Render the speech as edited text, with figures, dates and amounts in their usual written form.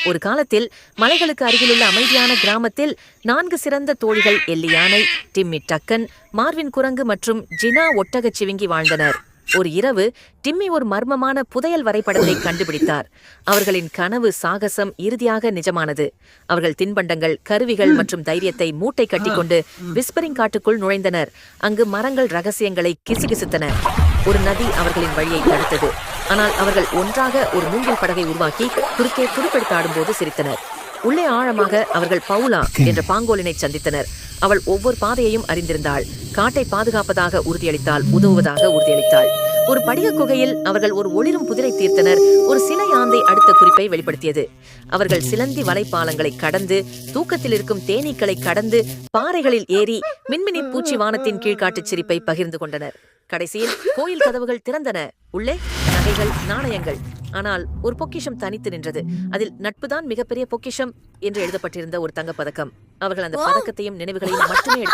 ஒரு காலத்தில் மலைகளுக்கு அருகிலுள்ள அமைதியான கிராமத்தில் 4 சிறந்த தோழிகள் எல்லி யானை, டிம்மி டக்கன், மார்வின் குரங்கு மற்றும் ஜினா ஒட்டகச் சிவிங்கி வாழ்ந்தனர். ஒரு இரவு டிம்மி ஒரு மர்மமான புதையல் வரைபடத்தை கண்டுபிடித்தார். அவர்களின் கனவு சாகசம் இறுதியாக நிஜமானது. அவர்கள் தின்பண்டங்கள், கருவிகள் மற்றும் தைரியத்தை மூட்டை கட்டிக்கொண்டு விஸ்பரிங் காட்டுக்குள் நுழைந்தனர். அங்கு மரங்கள் ரகசியங்களை கிசுகிசுத்தன. ஒரு நதி அவர்களின் வழியை தடுத்தது. ஆனால் அவர்கள் ஒன்றாக ஒரு மூங்கில் படகை உருவாக்கி குறுக்கே துடுப்பெடுத்தாடும்போது சிரித்தனர். உள்ளே ஆழமாக அவர்கள் பவுலா என்ற பாங்கோலினை சந்தித்தனர். அவள் ஒவ்வொரு பாதையையும் அறிந்திருந்தாள். காட்டை பாதுகாப்பதாக உறுதியளித்தாள், உதவுவதாக உறுதியளித்தாள். ஒரு படிக குகையில் அவர்கள் ஒரு ஒளிரும் புதிரை தீர்த்தனர். ஒரு சிலை ஆந்தை அடுத்த குறிப்பை வெளிப்படுத்தியது. அவர்கள் சிலந்தி வலைப்பாலங்களை கடந்து, தூக்கத்தில் இருக்கும் தேனீக்களை கடந்து, பாறைகளில் ஏறி மின்மினி பூச்சி வானத்தின் கீழ்காட்டுச் சிரிப்பை பகிர்ந்து கொண்டனர். கடைசியில் கோயில் கதவுகள் திறந்தன. உள்ளே நகைகள், நாணயங்கள். ஆனால் ஒரு பொக்கிஷம் தனித்து நின்றது. அதில் நட்புதான் மிகப்பெரிய பொக்கிஷம் என்று எழுதப்பட்டிருந்த ஒரு தங்கப்பதக்கம். அவர்கள் அந்த பதக்கத்தையும் நினைவுகளையும் மட்டுமே